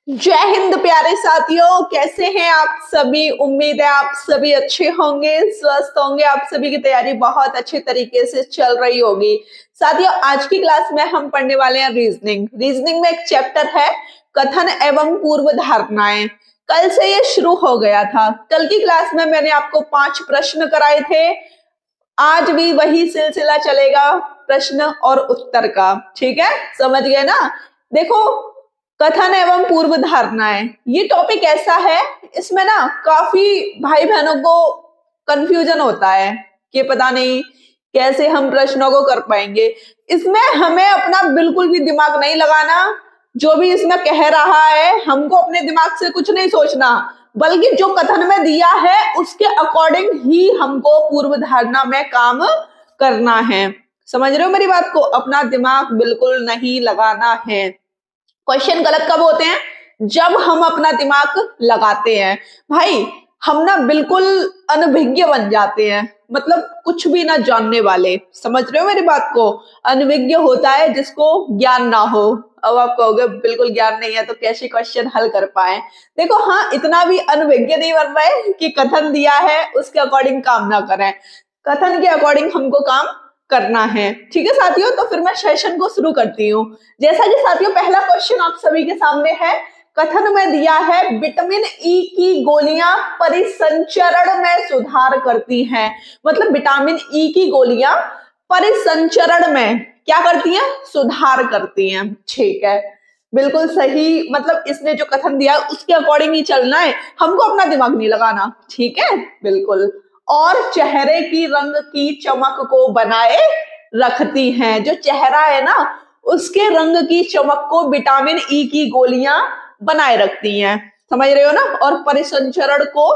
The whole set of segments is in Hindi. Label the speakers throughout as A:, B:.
A: जय हिंद प्यारे साथियों, कैसे हैं आप सभी। उम्मीद है आप सभी अच्छे होंगे, स्वस्थ होंगे। आप सभी की तैयारी बहुत अच्छे तरीके से चल रही होगी। साथियों, आज की क्लास में हम पढ़ने वाले हैं रीजनिंग में एक चैप्टर है कथन एवं पूर्व धारणाएं। कल से ये शुरू हो गया था। कल की क्लास में मैंने आपको 5 प्रश्न कराए थे। आज भी वही सिलसिला चलेगा, प्रश्न और उत्तर का। ठीक है, समझ गए ना। देखो, कथन एवं पूर्व धारणाएं, ये टॉपिक ऐसा है, इसमें ना काफी भाई बहनों को कंफ्यूजन होता है कि पता नहीं कैसे हम प्रश्नों को कर पाएंगे। इसमें हमें अपना बिल्कुल भी दिमाग नहीं लगाना। जो भी इसमें कह रहा है, हमको अपने दिमाग से कुछ नहीं सोचना, बल्कि जो कथन में दिया है उसके अकॉर्डिंग ही हमको पूर्व धारणा में काम करना है। समझ रहे हो मेरी बात को। अपना दिमाग बिल्कुल नहीं लगाना है। क्वेश्चन गलत कब होते हैं? जब हम अपना दिमाग लगाते हैं। भाई, हम ना बिल्कुल अनभिज्ञ बन जाते हैं, मतलब कुछ भी ना जानने वाले। समझ रहे हो मेरी बात को। अनभिज्ञ होता है जिसको ज्ञान ना हो। अब आप कहोगे बिल्कुल ज्ञान नहीं है तो कैसे क्वेश्चन हल कर पाए। देखो, हाँ, इतना भी अनभिज्ञ नहीं बन रहे कि कथन दिया है उसके अकॉर्डिंग काम ना करें। कथन के अकॉर्डिंग हमको काम करना है। ठीक है साथियों, तो फिर मैं सेशन को शुरू करती हूँ। जैसा कि साथियों, पहला क्वेश्चन आप सभी के सामने है। कथन में दिया है विटामिन ई की गोलियां परिसंचरण में सुधार करती हैं। मतलब विटामिन ई की गोलियां परिसंचरण में क्या करती हैं? सुधार करती हैं। ठीक है, बिल्कुल सही। मतलब इसने जो कथन दिया उसके अकॉर्डिंग ही चलना है, हमको अपना दिमाग नहीं लगाना। ठीक है, बिल्कुल। और चेहरे की रंग की चमक को बनाए रखती हैं। जो चेहरा है ना, उसके रंग की चमक को विटामिन ई की गोलियां बनाए रखती हैं। समझ रहे हो ना। और परिसंचरण को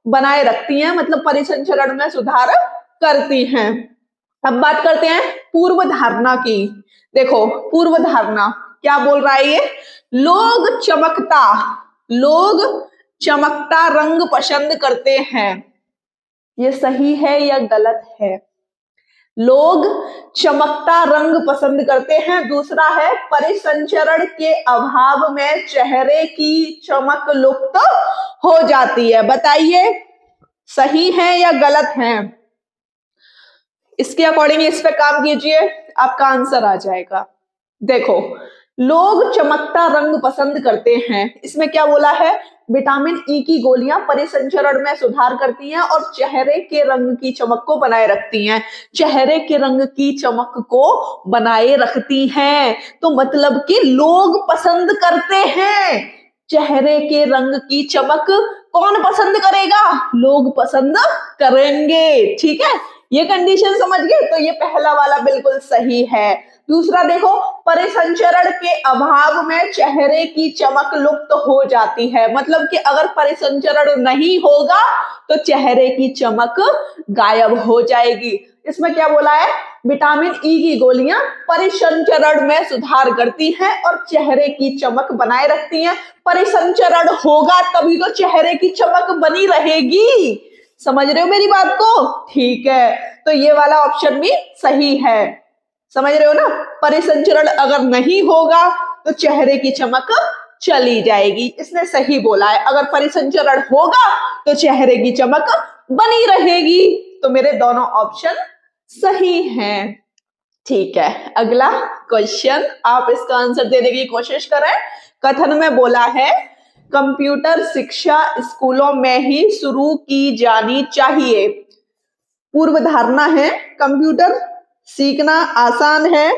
A: बनाए रखती हैं, मतलब परिसंचरण में सुधार करती हैं। अब बात करते हैं पूर्व धारणा की। देखो, पूर्व धारणा क्या बोल रहा है ये? लोग लोग चमकता रंग पसंद करते हैं। ये सही है या गलत है? लोग चमकता रंग पसंद करते हैं। दूसरा है परिसंचरण के अभाव में चेहरे की चमक लुप्त हो जाती है। बताइए सही है या गलत है? इसके अकॉर्डिंग इस पे काम कीजिए, आपका आंसर आ जाएगा। देखो, लोग चमकता रंग पसंद करते हैं, इसमें क्या बोला है? विटामिन ई की गोलियां परिसंचरण में सुधार करती हैं और चेहरे के रंग की चमक को बनाए रखती हैं। चेहरे के रंग की चमक को बनाए रखती हैं, तो मतलब कि लोग पसंद करते हैं। चेहरे के रंग की चमक कौन पसंद करेगा? लोग पसंद करेंगे। ठीक है, ये कंडीशन समझ गए। तो ये पहला वाला बिल्कुल सही है। दूसरा देखो, परिसंचरण के अभाव में चेहरे की चमक लुप्त हो जाती है। मतलब कि अगर परिसंचरण नहीं होगा तो चेहरे की चमक गायब हो जाएगी। इसमें क्या बोला है? विटामिन ई की गोलियां परिसंचरण में सुधार करती हैं और चेहरे की चमक बनाए रखती हैं। परिसंचरण होगा तभी तो चेहरे की चमक बनी रहेगी। समझ रहे हो मेरी बात को? ठीक है, तो ये वाला ऑप्शन भी सही है। समझ रहे हो ना। परिसंचरण अगर नहीं होगा तो चेहरे की चमक चली जाएगी। इसने सही बोला है। अगर परिसंचरण होगा तो चेहरे की चमक बनी रहेगी। तो मेरे दोनों ऑप्शन सही हैं। ठीक है, अगला क्वेश्चन, आप इसका आंसर देने की कोशिश करें। कथन में बोला है कंप्यूटर शिक्षा स्कूलों में ही शुरू की जानी चाहिए। पूर्व धारणा है कंप्यूटर सीखना आसान है।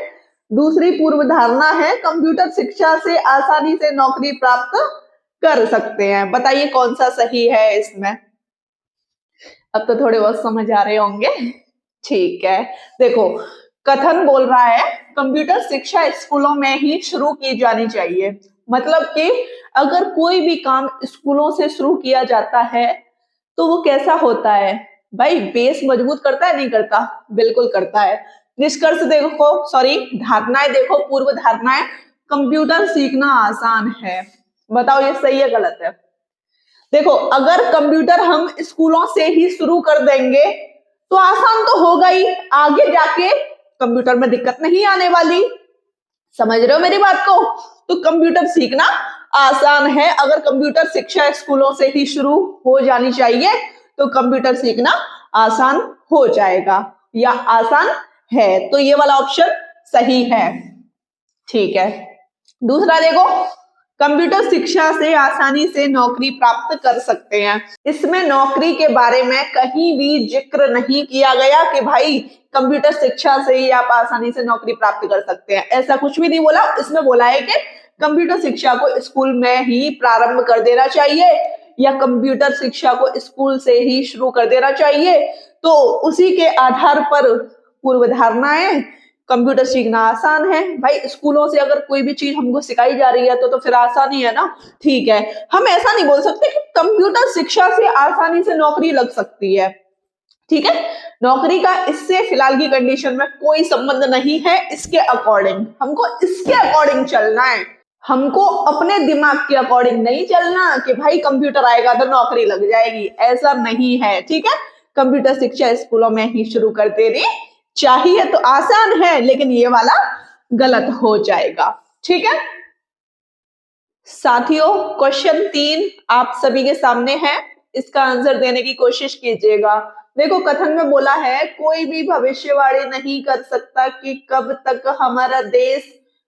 A: दूसरी पूर्व धारणा है कंप्यूटर शिक्षा से आसानी से नौकरी प्राप्त कर सकते हैं। बताइए कौन सा सही है इसमें? अब तो थोड़े बहुत समझ आ रहे होंगे। ठीक है, देखो, कथन बोल रहा है कंप्यूटर शिक्षा स्कूलों में ही शुरू की जानी चाहिए। मतलब कि अगर कोई भी काम स्कूलों से शुरू किया जाता है तो वो कैसा होता है? भाई, बेस मजबूत करता है नहीं करता? बिल्कुल करता है। निष्कर्ष देखो, सॉरी, धारणाएं देखो, पूर्व धारणाएं। कंप्यूटर सीखना आसान है। बताओ ये सही है गलत है? देखो, अगर कंप्यूटर हम स्कूलों से ही शुरू कर देंगे तो आसान तो होगा ही, आगे जाके कंप्यूटर में दिक्कत नहीं आने वाली। समझ रहे हो मेरी बात को? तो कंप्यूटर सीखना आसान है। अगर कंप्यूटर शिक्षा स्कूलों से ही शुरू हो जानी चाहिए तो कंप्यूटर सीखना आसान हो जाएगा या आसान है, तो ये वाला ऑप्शन सही है। ठीक है, दूसरा देखो, कंप्यूटर शिक्षा से आसानी से नौकरी प्राप्त कर सकते हैं। इसमें नौकरी के बारे में कहीं भी जिक्र नहीं किया गया कि भाई कंप्यूटर शिक्षा से ही आप आसानी से नौकरी प्राप्त कर सकते हैं, ऐसा कुछ भी नहीं बोला। इसमें बोला है कि कंप्यूटर शिक्षा को स्कूल में ही प्रारंभ कर देना चाहिए या कंप्यूटर शिक्षा को स्कूल से ही शुरू कर देना चाहिए। तो उसी के आधार पर पूर्व धारणाएं, कंप्यूटर सीखना आसान है। भाई स्कूलों से अगर कोई भी चीज हमको सिखाई जा रही है तो फिर आसान ही है ना। ठीक है, हम ऐसा नहीं बोल सकते कि कंप्यूटर शिक्षा से आसानी से नौकरी लग सकती है। ठीक है, नौकरी का इससे फिलहाल की कंडीशन में कोई संबंध नहीं है। इसके अकॉर्डिंग हमको इसके अकॉर्डिंग चलना है, हमको अपने दिमाग के अकॉर्डिंग नहीं चलना कि भाई कंप्यूटर आएगा तो नौकरी लग जाएगी, ऐसा नहीं है। ठीक है, कंप्यूटर शिक्षा स्कूलों में ही शुरू कर देनी चाहिए तो आसान है, लेकिन ये वाला गलत हो जाएगा। ठीक है साथियों, क्वेश्चन 3 आप सभी के सामने है, इसका आंसर देने की कोशिश कीजिएगा। देखो, कथन में बोला है कोई भी भविष्यवाणी नहीं कर सकता कि कब तक हमारा देश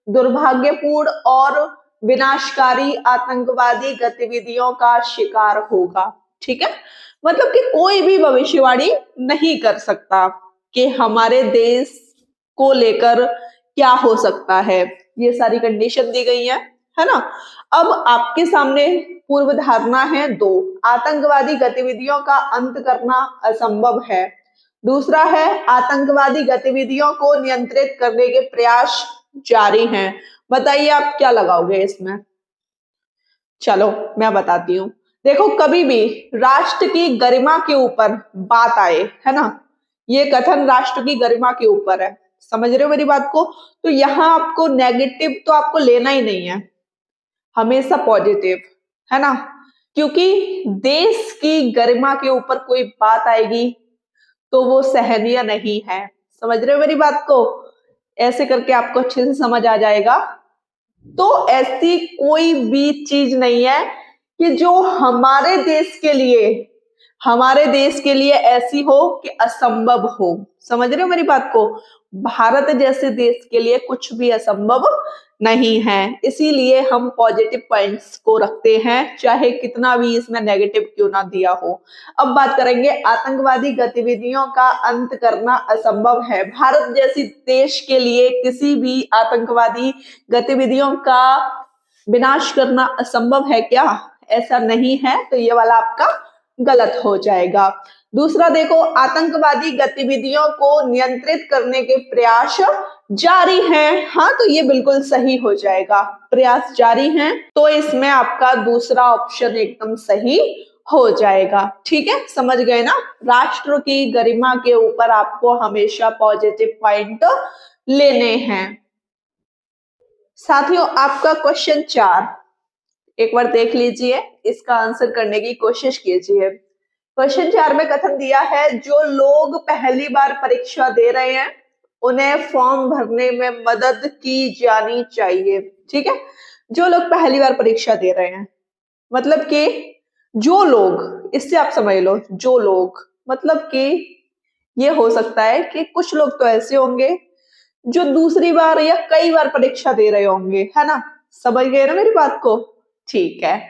A: दुर्भाग्यपूर्ण और विनाशकारी आतंकवादी गतिविधियों का शिकार होगा। ठीक है, मतलब कि कोई भी भविष्यवाणी नहीं कर सकता कि हमारे देश को लेकर क्या हो सकता है। ये सारी कंडीशन दी गई है ना। अब आपके सामने पूर्व धारणा है 2, आतंकवादी गतिविधियों का अंत करना असंभव है। दूसरा है आतंकवादी गतिविधियों को नियंत्रित करने के प्रयास जारी हैं। बताइए आप क्या लगाओगे इसमें। चलो मैं बताती हूँ। देखो, कभी भी राष्ट्र की गरिमा के ऊपर बात आए, है ना, ये कथन राष्ट्र की गरिमा के ऊपर है, समझ रहे हो मेरी बात को, तो यहाँ आपको नेगेटिव तो आपको लेना ही नहीं है, हमेशा पॉजिटिव, है ना, क्योंकि देश की गरिमा के ऊपर कोई बात आएगी तो वो सहनीय नहीं है। समझ रहे हो मेरी बात को, ऐसे करके आपको अच्छे से समझ आ जाएगा। तो ऐसी कोई भी चीज नहीं है कि जो हमारे देश के लिए ऐसी हो कि असंभव हो। समझ रहे हो मेरी बात को, भारत जैसे देश के लिए कुछ भी असंभव नहीं है, इसीलिए हम पॉजिटिव पॉइंट्स को रखते हैं, चाहे कितना भी इसमें नेगेटिव क्यों ना दिया हो। अब बात करेंगे, आतंकवादी गतिविधियों का अंत करना असंभव है। भारत जैसी देश के लिए किसी भी आतंकवादी गतिविधियों का विनाश करना असंभव है क्या? ऐसा नहीं है, तो ये वाला आपका गलत हो जाएगा। दूसरा देखो, आतंकवादी गतिविधियों को नियंत्रित करने के प्रयास जारी हैं। हाँ, तो ये बिल्कुल सही हो जाएगा, प्रयास जारी हैं, तो इसमें आपका दूसरा ऑप्शन एकदम सही हो जाएगा। ठीक है, समझ गए ना, राष्ट्र की गरिमा के ऊपर आपको हमेशा पॉजिटिव पॉइंट लेने हैं। साथियों, आपका क्वेश्चन 4 एक बार देख लीजिए, इसका आंसर करने की कोशिश कीजिए। क्वेश्चन 4 में कथन दिया है, जो लोग पहली बार परीक्षा दे रहे हैं उन्हें फॉर्म भरने में मदद की जानी चाहिए। ठीक है, जो लोग पहली बार परीक्षा दे रहे हैं, मतलब कि जो लोग, इससे आप समझ लो, जो लोग मतलब कि ये हो सकता है कि कुछ लोग तो ऐसे होंगे जो दूसरी बार या कई बार परीक्षा दे रहे होंगे, है ना, समझ गए ना मेरी बात को। ठीक है,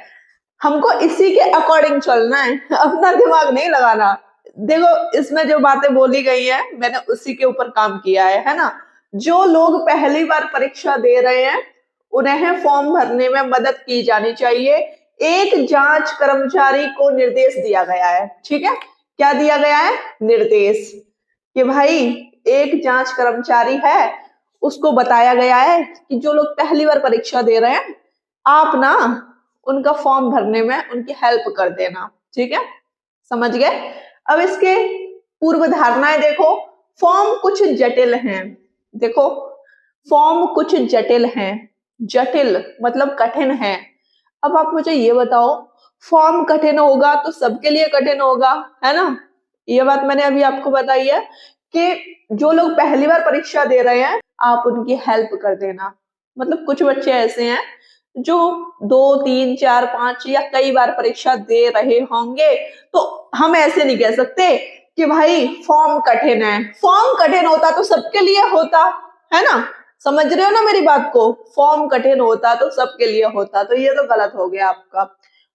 A: हमको इसी के अकॉर्डिंग चलना है, अपना दिमाग नहीं लगाना। देखो, इसमें जो बातें बोली गई है मैंने उसी के ऊपर काम किया है ना। जो लोग पहली बार परीक्षा दे रहे हैं उन्हें फॉर्म भरने में मदद की जानी चाहिए। एक जांच कर्मचारी को निर्देश दिया गया है। ठीक है, क्या दिया गया है? निर्देश, कि भाई एक जांच कर्मचारी है, उसको बताया गया है कि जो लोग पहली बार परीक्षा दे रहे हैं आप ना उनका फॉर्म भरने में उनकी हेल्प कर देना। ठीक है, समझ गए। अब इसके पूर्व धारणाएं देखो, फॉर्म कुछ जटिल हैं। देखो, फॉर्म कुछ जटिल हैं, जटिल मतलब कठिन है। अब आप मुझे ये बताओ, फॉर्म कठिन होगा तो सबके लिए कठिन होगा, है ना, ये बात मैंने अभी आपको बताई है कि जो लोग पहली बार परीक्षा दे रहे हैं आप उनकी हेल्प कर देना। मतलब कुछ बच्चे ऐसे हैं जो 2, 3, 4, 5 या कई बार परीक्षा दे रहे होंगे, तो हम ऐसे नहीं कह सकते कि भाई फॉर्म कठिन है। फॉर्म कठिन होता तो सबके लिए होता, है ना? समझ रहे हो ना मेरी बात को? फॉर्म कठिन होता तो सबके लिए होता, तो ये तो गलत हो गया आपका।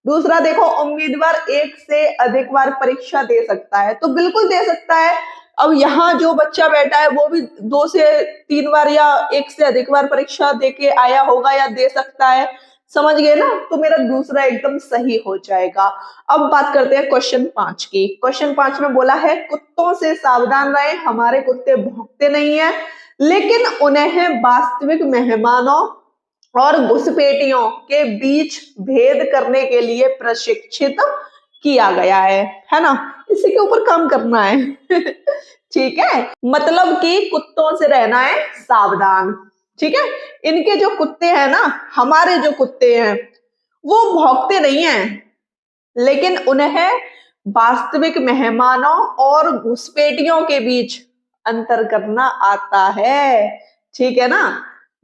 A: दूसरा देखो, उम्मीदवार एक से अधिक बार परीक्षा दे सकता है, तो बिल्कुल दे सकता है। अब यहाँ जो बच्चा बैठा है वो भी 2 से 3 बार या एक से अधिक बार परीक्षा देके आया होगा या दे सकता है। समझ गए ना? तो मेरा दूसरा एकदम सही हो जाएगा। अब बात करते हैं क्वेश्चन 5 की। क्वेश्चन 5 में बोला है, कुत्तों से सावधान रहें, हमारे कुत्ते भौंकते नहीं है, लेकिन उन्हें वास्तविक मेहमानों और घुसपैठियों के बीच भेद करने के लिए प्रशिक्षित किया गया है ना? इसी के ऊपर काम करना है। ठीक है, मतलब कि कुत्तों से रहना है सावधान। ठीक है, इनके जो कुत्ते हैं ना, हमारे जो कुत्ते हैं, वो भौंकते नहीं हैं, लेकिन उन्हें वास्तविक मेहमानों और घुसपैठियों के बीच अंतर करना आता है। ठीक है ना?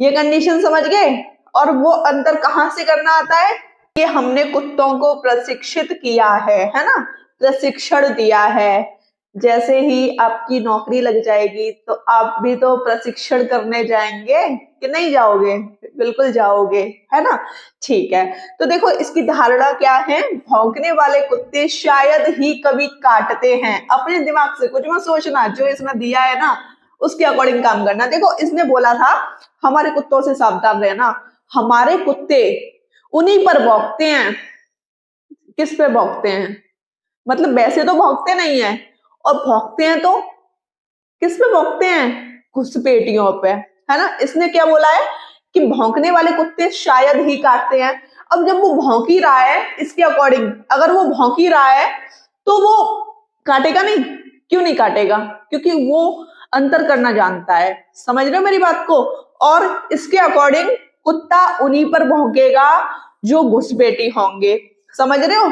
A: ये कंडीशन समझ गए? और वो अंतर कहां से करना आता है? कि हमने कुत्तों को प्रशिक्षित किया है ना? प्रशिक्षण दिया है। जैसे ही आपकी नौकरी लग जाएगी तो आप भी तो प्रशिक्षण करने जाएंगे कि नहीं जाओगे? बिल्कुल जाओगे, है ना? ठीक है, तो देखो इसकी धारणा क्या है? भौंकने वाले कुत्ते शायद ही कभी काटते हैं। अपने दिमाग से कुछ मत सोचना, जो इसमें दिया है ना उसके अकॉर्डिंग काम करना। देखो इसने बोला था हमारे कुत्तों से सावधान रहना, हमारे कुत्ते उन्हीं पर भौंकते हैं। किस पे भौंकते हैं? मतलब वैसे तो भौंकते नहीं है, और भौंकते हैं तो किस पे भौंकते हैं? घुसपैठियों पे, है ना? इसने क्या बोला है कि भौंकने वाले कुत्ते शायद ही काटते हैं। अब जब वो भौंक ही रहा है, इसके अकॉर्डिंग अगर वो भौंक ही रहा है तो वो काटेगा नहीं? क्यों नहीं काटेगा? क्योंकि वो अंतर करना जानता है। समझ रहे हो मेरी बात को? और इसके अकॉर्डिंग कुत्ता उन्हीं पर भौंकेगा जो घुसपैठी होंगे। समझ रहे हो?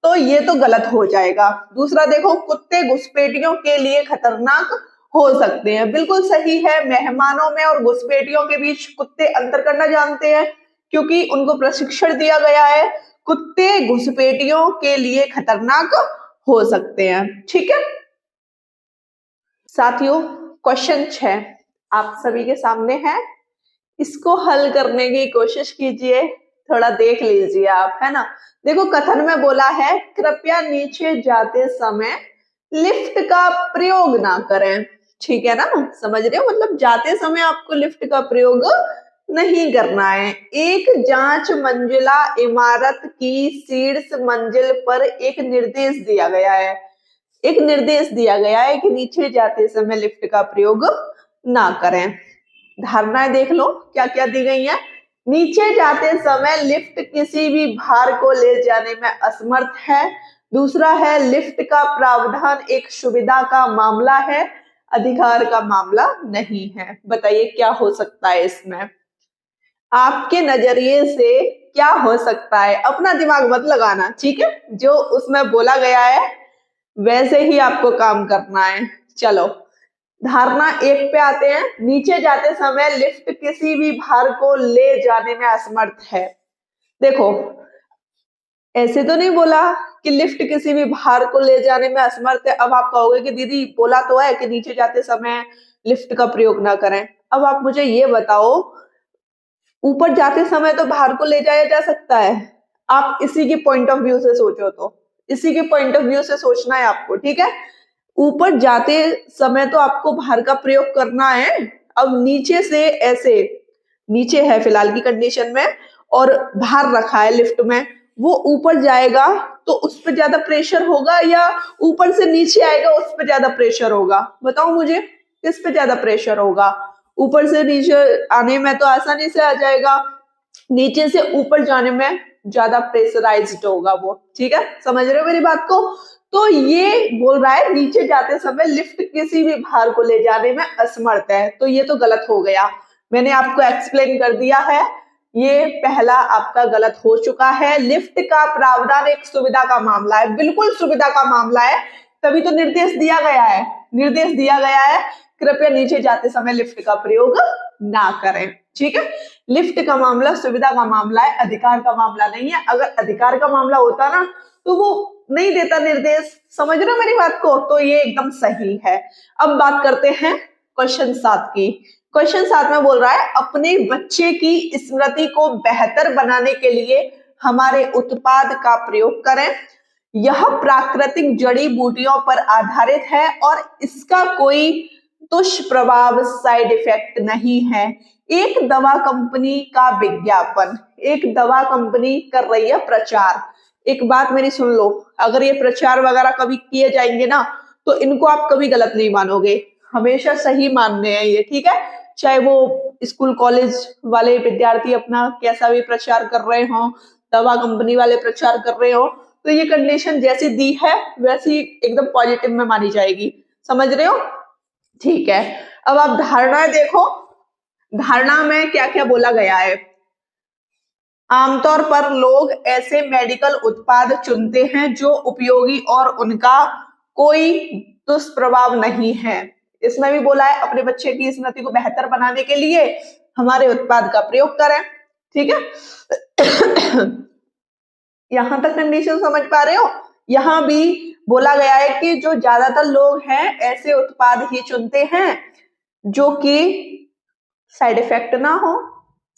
A: तो ये तो गलत हो जाएगा। दूसरा देखो, कुत्ते घुसपैठियों के लिए खतरनाक हो सकते हैं। बिल्कुल सही है, मेहमानों में और घुसपैठियों के बीच कुत्ते अंतर करना जानते हैं, क्योंकि उनको प्रशिक्षण दिया गया है। कुत्ते घुसपैठियों के लिए खतरनाक हो सकते हैं। ठीक है साथियों, क्वेश्चन 6 आप सभी के सामने है। इसको हल करने की कोशिश कीजिए, थोड़ा देख लीजिए आप, है ना? देखो कथन में बोला है, कृपया नीचे जाते समय लिफ्ट का प्रयोग ना करें। ठीक है ना? समझ रहे हो? मतलब जाते समय आपको लिफ्ट का प्रयोग नहीं करना है। एक जांच मंजिला इमारत की शीर्ष मंजिल पर एक निर्देश दिया गया है। एक निर्देश दिया गया है कि नीचे जाते समय लिफ्ट का प्रयोग ना करें। धारणाएं देख लो क्या क्या दी गई है। नीचे जाते समय लिफ्ट किसी भी भार को ले जाने में असमर्थ है। दूसरा है, लिफ्ट का प्रावधान एक सुविधा का मामला है, अधिकार का मामला नहीं है। बताइए क्या हो सकता है इसमें? आपके नजरिए से क्या हो सकता है? अपना दिमाग मत लगाना, ठीक है? जो उसमें बोला गया है वैसे ही आपको काम करना है। चलो धारणा 1 पे आते हैं। नीचे जाते समय लिफ्ट किसी भी भार को ले जाने में असमर्थ है। देखो ऐसे तो नहीं बोला कि लिफ्ट किसी भी भार को ले जाने में असमर्थ है। अब आप कहोगे कि दीदी बोला तो है कि नीचे जाते समय लिफ्ट का प्रयोग ना करें। अब आप मुझे ये बताओ, ऊपर जाते समय तो भार को ले जाया जा सकता है। आप इसी के पॉइंट ऑफ व्यू से सोचो, तो इसी के पॉइंट ऑफ व्यू से सोचना है आपको, ठीक है? ऊपर जाते समय तो आपको भार का प्रयोग करना है। अब नीचे से ऐसे, नीचे है फिलहाल की कंडीशन में और भार रखा है लिफ्ट में, वो ऊपर जाएगा तो उस पर ज्यादा प्रेशर होगा या ऊपर से नीचे आएगा उस पर ज्यादा प्रेशर होगा? बताओ मुझे, किस पे ज्यादा प्रेशर होगा? ऊपर से नीचे आने में तो आसानी से आ जाएगा, नीचे से ऊपर जाने में ज्यादा प्रेशराइज्ड होगा वो। ठीक है, समझ रहे हो मेरी बात को? तो ये बोल रहा है नीचे जाते समय लिफ्ट किसी भी भार को ले जाने में असमर्थ है, तो ये तो गलत हो गया। मैंने आपको एक्सप्लेन कर दिया है, ये पहला आपका गलत हो चुका है। लिफ्ट का प्रावधान एक सुविधा का मामला है, बिल्कुल सुविधा का मामला है, तभी तो निर्देश दिया गया है। निर्देश दिया गया है कृपया नीचे जाते समय लिफ्ट का प्रयोग ना करें। ठीक है। लिफ्ट का मामला सुविधा का मामला है, अधिकार का मामला नहीं है। अगर अधिकार का मामला होता ना तो वो नहीं देता निर्देश, समझ रहे हो मेरी बात को, तो ये एकदम सही है। अब बात करते हैं क्वेश्चन 7 की। क्वेश्चन 7 में बोल रहा है अपने बच्चे की स्मृति को बेहतर बनाने के लिए हमारे उत्पाद का प्रयोग करें। यह प्राकृतिक जड़ी बूटियों पर आधारित है और इसका कोई दुष्प्रभाव साइड इफेक्ट नहीं है। एक दवा कंपनी का विज्ञापन, एक दवा कंपनी कर रही है प्रचार। एक बात मेरी सुन लो, अगर ये प्रचार वगैरह कभी किए जाएंगे ना तो इनको आप कभी गलत नहीं मानोगे, हमेशा सही मानने हैं ये, ठीक है। चाहे वो स्कूल कॉलेज वाले विद्यार्थी अपना कैसा भी प्रचार कर रहे हो, दवा कंपनी वाले प्रचार कर रहे हो, तो ये कंडीशन जैसी दी है वैसी एकदम पॉजिटिव में मानी जाएगी, समझ रहे हो, ठीक है। अब आप धारणाएं देखो, धारणा में क्या क्या बोला गया है। आमतौर पर लोग ऐसे मेडिकल उत्पाद चुनते हैं जो उपयोगी और उनका कोई दुष्प्रभाव नहीं है। इसमें भी बोला है अपने बच्चे की स्मृति को बेहतर बनाने के लिए हमारे उत्पाद का प्रयोग करें, ठीक है। यहां तक कंडीशन समझ पा रहे हो। यहां भी बोला गया है कि जो ज्यादातर लोग हैं ऐसे उत्पाद ही चुनते हैं जो कि साइड इफेक्ट ना हो,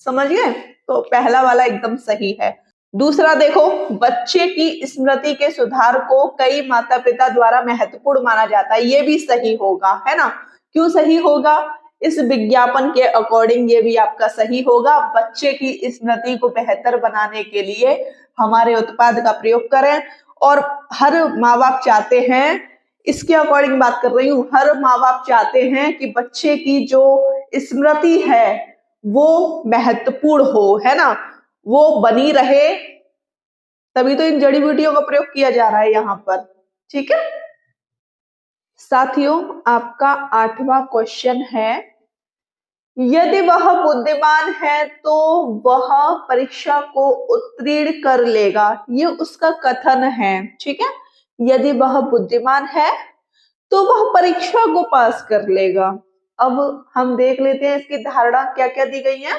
A: समझ गए, तो पहला वाला एकदम सही है। दूसरा देखो, बच्चे की स्मृति के सुधार को कई माता पिता द्वारा महत्वपूर्ण माना जाता है, ये भी सही होगा, है ना। क्यों सही होगा, इस विज्ञापन के अकॉर्डिंग ये भी आपका सही होगा। बच्चे की स्मृति को बेहतर बनाने के लिए हमारे उत्पाद का प्रयोग करें, और हर माँ बाप चाहते हैं, इसके अकॉर्डिंग बात कर रही हूँ, हर माँ बाप चाहते हैं कि बच्चे की जो स्मृति है वो महत्वपूर्ण हो, है ना, वो बनी रहे, तभी तो इन जड़ी बूटियों का प्रयोग किया जा रहा है यहाँ पर, ठीक है। साथियों, आपका 8वां क्वेश्चन है, यदि वह बुद्धिमान है तो वह परीक्षा को उत्तीर्ण कर लेगा। ये उसका कथन है, ठीक है। यदि वह बुद्धिमान है तो वह परीक्षा को पास कर लेगा। अब हम देख लेते हैं इसकी धारणा क्या क्या दी गई है।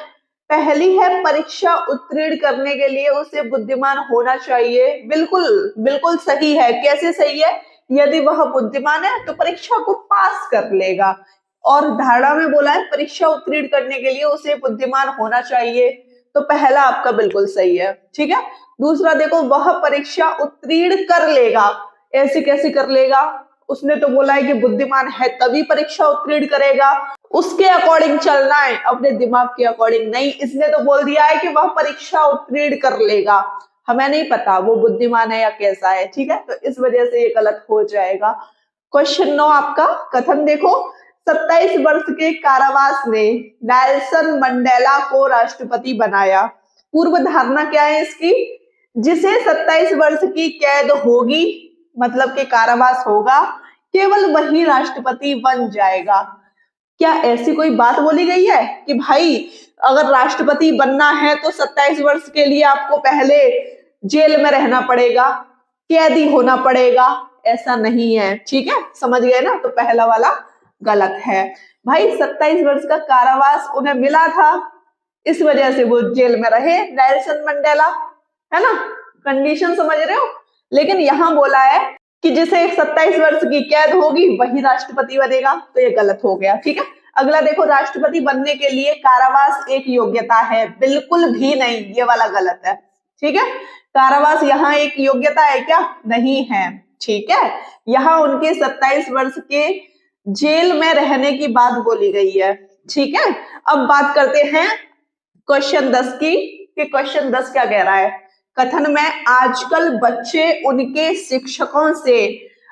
A: पहली है परीक्षा उत्तीर्ण करने के लिए उसे बुद्धिमान होना चाहिए। बिल्कुल बिल्कुल सही है। कैसे सही है, यदि वह बुद्धिमान है तो परीक्षा को पास कर लेगा, और धारणा में बोला है परीक्षा उत्तीर्ण करने के लिए उसे बुद्धिमान होना चाहिए, तो पहला आपका बिल्कुल सही है, ठीक है। दूसरा देखो, वह परीक्षा उत्तीर्ण कर लेगा। ऐसे कैसे कर लेगा, उसने तो बोला है कि बुद्धिमान है तभी परीक्षा उत्तीर्ण करेगा, उसके अकॉर्डिंग चलना है, अपने दिमाग के अकॉर्डिंग नहीं। इसने तो बोल दिया है कि वह परीक्षा उत्तीर्ण कर लेगा, हमें नहीं पता वो बुद्धिमान है या कैसा है, ठीक है, तो इस वजह से ये गलत हो जाएगा। क्वेश्चन 9 आपका कथन देखो, 27 वर्ष के कारावास ने नेल्सन मंडेला को राष्ट्रपति बनाया। पूर्व धारणा क्या है इसकी, जिसे 27 वर्ष की कैद होगी, मतलब कि कारावास होगा, केवल वही राष्ट्रपति बन जाएगा। क्या ऐसी कोई बात बोली गई है कि भाई अगर राष्ट्रपति बनना है तो 27 वर्ष के लिए आपको पहले जेल में रहना पड़ेगा, कैदी होना पड़ेगा? ऐसा नहीं है, ठीक है, समझ गए ना, तो पहला वाला गलत है। भाई 27 वर्ष का कारावास उन्हें मिला था, इस वजह से वो जेल में रहे, नेल्सन मंडेला, है ना, कंडीशन समझ रहे हो। लेकिन यहाँ बोला है कि जिसे 27 वर्ष की कैद होगी वही राष्ट्रपति बनेगा, तो ये गलत हो गया, ठीक है। अगला देखो, राष्ट्रपति बनने के लिए कारावास एक योग्यता है, बिल्कुल भी नहीं, ये वाला गलत है, ठीक है। कारावास यहाँ एक योग्यता है क्या? नहीं है, ठीक है। यहाँ उनके 27 वर्ष के जेल में रहने की बात बोली गई है, ठीक है। अब बात करते हैं क्वेश्चन 10 की, कि क्वेश्चन 10 क्या कह रहा है। कथन में आजकल बच्चे उनके शिक्षकों से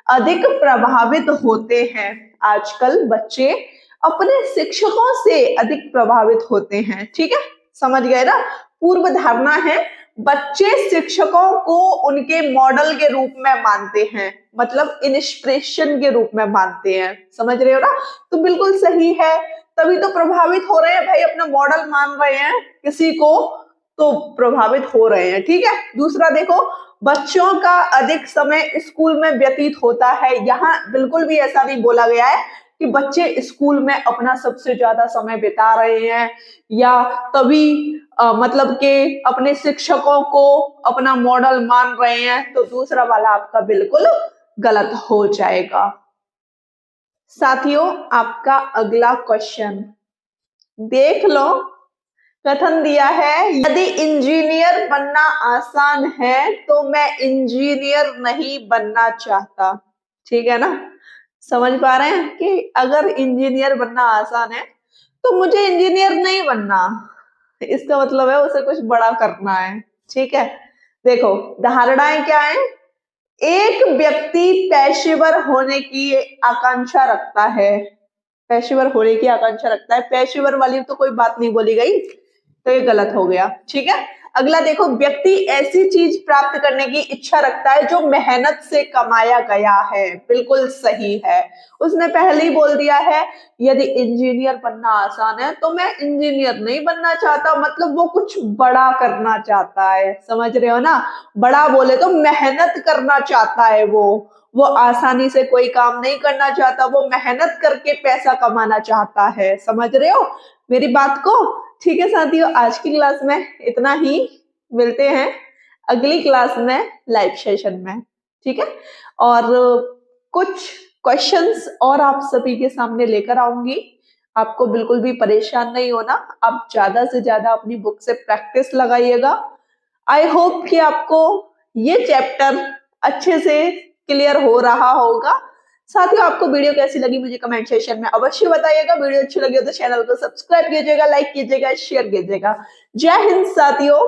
A: अधिक प्रभावित होते हैं। आजकल बच्चे अपने शिक्षकों से अधिक प्रभावित होते हैं, ठीक है, समझ गए ना। पूर्व धारणा है बच्चे शिक्षकों को उनके मॉडल के रूप में मानते हैं, मतलब इंस्पिरेशन के रूप में मानते हैं, समझ रहे हो ना, तो बिल्कुल सही है, तभी तो प्रभावित हो रहे हैं भाई, अपना मॉडल मान रहे हैं किसी को तो प्रभावित हो रहे हैं, ठीक है। दूसरा देखो, बच्चों का अधिक समय स्कूल में व्यतीत होता है। यहाँ बिल्कुल भी ऐसा नहीं बोला गया है कि बच्चे स्कूल में अपना सबसे ज्यादा समय बिता रहे हैं या तभी मतलब कि अपने शिक्षकों को अपना मॉडल मान रहे हैं, तो दूसरा वाला आपका बिल्कुल गलत हो जाएगा। साथियों, आपका अगला क्वेश्चन देख लो। कथन दिया है, यदि इंजीनियर बनना आसान है तो मैं इंजीनियर नहीं बनना चाहता। ठीक है ना, समझ पा रहे हैं कि अगर इंजीनियर बनना आसान है तो मुझे इंजीनियर नहीं बनना, इसका मतलब है उसे कुछ बड़ा करना है। ठीक है, देखो धारणाएं क्या है। एक व्यक्ति पेशेवर होने की आकांक्षा रखता है, पेशेवर होने की आकांक्षा रखता है, पेशेवर वाली तो कोई बात नहीं बोली गई, तो ये गलत हो गया। ठीक है, अगला देखो, व्यक्ति ऐसी चीज प्राप्त करने की इच्छा रखता है जो मेहनत से कमाया गया है। बिल्कुल सही है, उसने पहले ही बोल दिया है यदि इंजीनियर बनना आसान है तो मैं इंजीनियर नहीं बनना चाहता, मतलब वो कुछ बड़ा करना चाहता है। समझ रहे हो ना, बड़ा बोले तो मेहनत करना चाहता है, वो आसानी से कोई काम नहीं करना चाहता, वो मेहनत करके पैसा कमाना चाहता है। समझ रहे हो मेरी बात को? ठीक है साथियों, आज की क्लास में इतना ही, मिलते हैं अगली क्लास में लाइव सेशन में। ठीक है, और कुछ क्वेश्चंस और आप सभी के सामने लेकर आऊंगी। आपको बिल्कुल भी परेशान नहीं होना, आप ज्यादा से ज्यादा अपनी बुक से प्रैक्टिस लगाइएगा। आई होप कि आपको ये चैप्टर अच्छे से क्लियर हो रहा होगा। साथियों, आपको वीडियो कैसी लगी मुझे कमेंट सेक्शन में अवश्य बताइएगा। वीडियो अच्छी लगी हो तो चैनल को सब्सक्राइब कीजिएगा, लाइक कीजिएगा, शेयर कीजिएगा। जय हिंद साथियों।